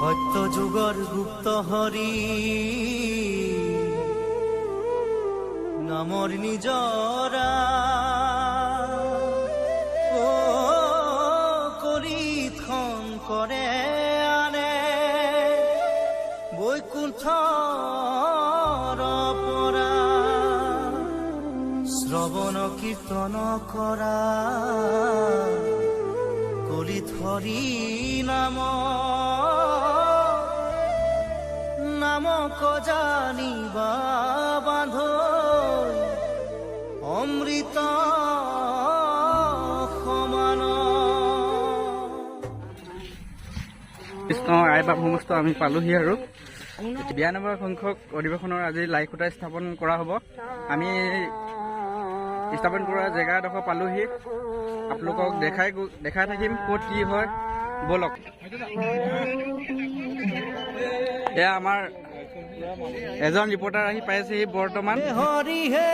সত্য যুগৰ গুপ্ত হৰি নামৰ নিজৰা কৰি কৰে আনে বৈকুণ্ঠৰ পৰা শ্ৰৱণ কীৰ্তন কৰা কলি ধৰি নামক জানিবা বান্ধ অমৃত সমান কৃষ্ণ আইবা ভূমস্থ আমি পালোহি আৰু 92 সংখ্যক অধিৱেশনৰ আজি লাই খুঁটা স্থাপন কৰা হ'ব। আমি স্থাপন কৰা জেগাডোখৰ পালোহি, আপোনালোকক দেখাই থাকিম ক'ত কি হয়। বলক, এয়া আমাৰ এজন ৰিপৰ্টাৰ আহি পাইছেহি বৰ্তমান। হৰিহে